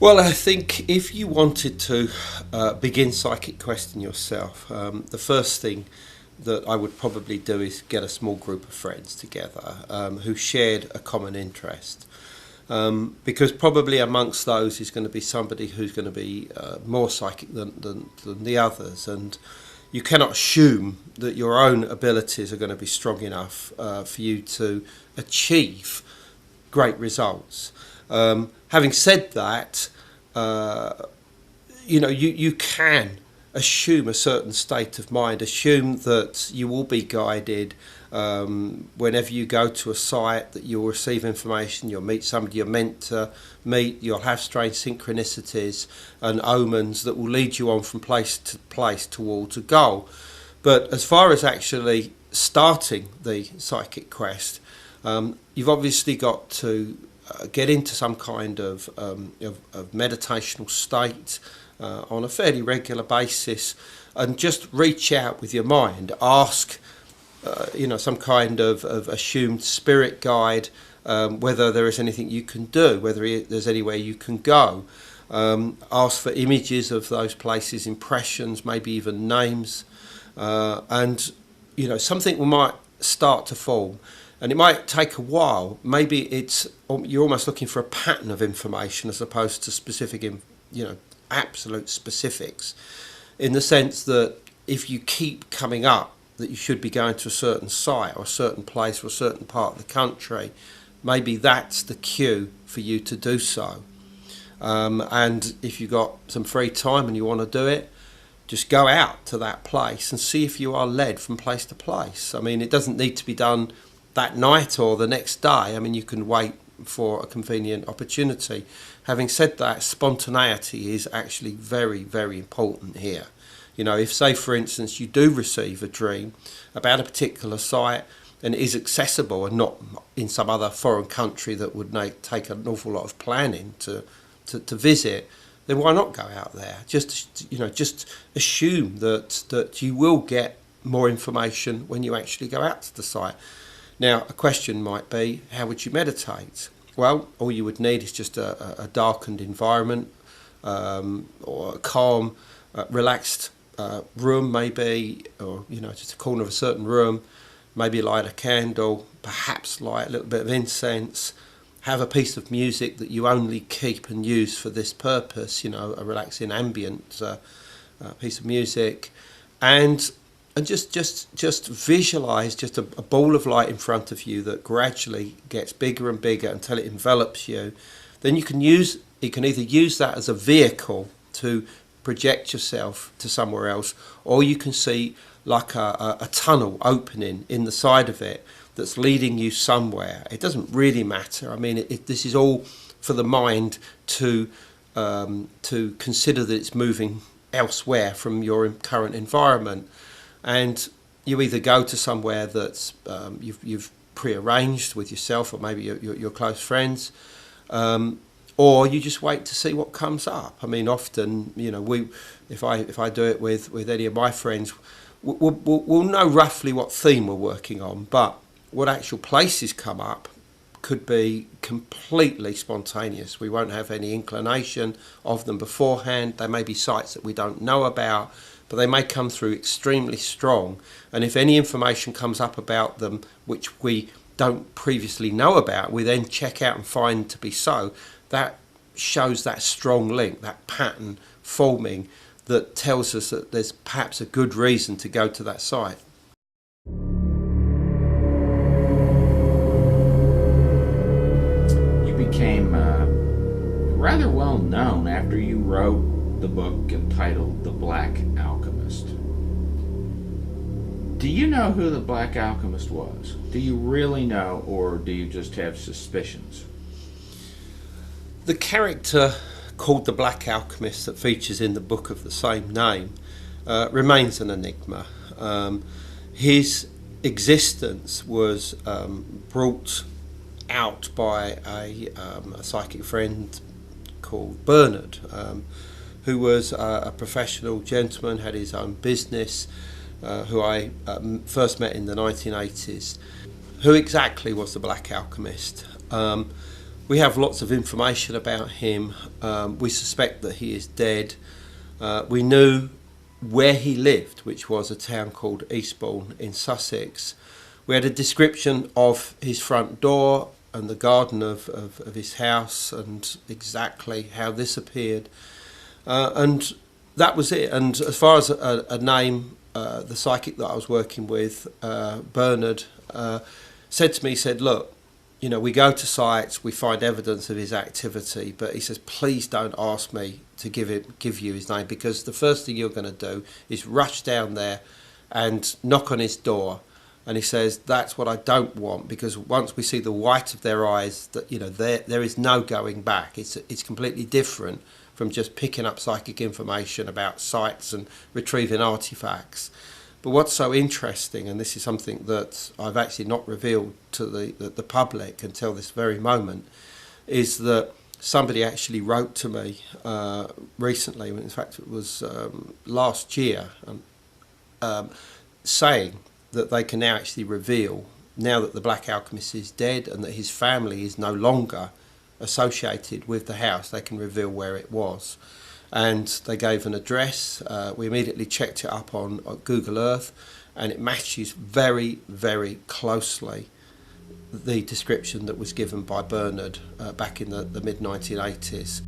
Well, I think if you wanted to begin psychic questing yourself, the first thing that I would probably do is get a small group of friends together who shared a common interest. Because probably amongst those is going to be somebody who's going to be more psychic than the others, and you cannot assume that your own abilities are going to be strong enough for you to achieve great results. Having said that, you can assume a certain state of mind, assume that you will be guided whenever you go to a site, that you'll receive information, you'll meet somebody you're meant to meet, you'll have strange synchronicities and omens that will lead you on from place to place towards a goal. But as far as actually starting the psychic quest, you've obviously got to get into some kind of meditational state on a fairly regular basis, and just reach out with your mind, ask some kind of assumed spirit guide whether there is anything you can do, whether there's anywhere you can go. Ask for images of those places, impressions, maybe even names, and something might start to form. And it might take a while. Maybe you're almost looking for a pattern of information as opposed to specific, absolute specifics, in the sense that if you keep coming up that you should be going to a certain site or a certain place or a certain part of the country, maybe that's the cue for you to do so. And if you've got some free time and you want to do it, just go out to that place and see if you are led from place to place. I mean, it doesn't need to be done that night or the next day. I mean, you can wait for a convenient opportunity. Having said that, spontaneity is actually very, very important here. If, say, for instance, you do receive a dream about a particular site and it is accessible and not in some other foreign country that would take an awful lot of planning to visit, then why not go out there? Just assume that you will get more information when you actually go out to the site. Now, a question might be, how would you meditate? Well, all you would need is just a darkened environment, or a calm, relaxed room maybe, or just a corner of a certain room. Maybe light a candle, perhaps light a little bit of incense, have a piece of music that you only keep and use for this purpose, a relaxing ambient piece of music, and just visualize just a ball of light in front of you that gradually gets bigger and bigger until it envelops you. Then you can either use that as a vehicle to project yourself to somewhere else, or you can see like a tunnel opening in the side of it that's leading you somewhere. It doesn't really matter. I mean, this is all for the mind to consider that it's moving elsewhere from your current environment. And you either go to somewhere that's you've prearranged with yourself or maybe your close friends, or you just wait to see what comes up. I mean, often, if I do it with any of my friends, we'll know roughly what theme we're working on, but what actual places come up could be completely spontaneous. We won't have any inclination of them beforehand. They may be sites that we don't know about, but they may come through extremely strong. And if any information comes up about them which we don't previously know about, we then check out and find to be so. That shows that strong link, that pattern forming that tells us that there's perhaps a good reason to go to that site. You became rather well known after you wrote the book entitled The Black Alchemist. Do you know who the Black Alchemist was? Do you really know, or do you just have suspicions? The character called the Black Alchemist that features in the book of the same name remains an enigma. His existence was brought out by a psychic friend called Bernard, who was a professional gentleman, had his own business, who I first met in the 1980s. Who exactly was the Black Alchemist? We have lots of information about him. We suspect that he is dead. We knew where he lived, which was a town called Eastbourne in Sussex. We had a description of his front door and the garden of his house and exactly how this appeared. And that was it. And as far as a name, the psychic that I was working with, Bernard, said to me, he said, look, you know, we go to sites, we find evidence of his activity, but he says, please don't ask me to give you his name, because the first thing you're going to do is rush down there and knock on his door. And he says, that's what I don't want, because once we see the white of their eyes, that, you know, there is no going back. It's completely different from just picking up psychic information about sites and retrieving artifacts. But what's so interesting, and this is something that I've actually not revealed to the public until this very moment, is that somebody actually wrote to me recently, in fact it was last year, saying that they can now actually reveal, now that the Black Alchemist is dead and that his family is no longer associated with the house, they can reveal where it was. And they gave an address. We immediately checked it up on Google Earth, and it matches very, very closely the description that was given by Bernard back in the mid-1980s.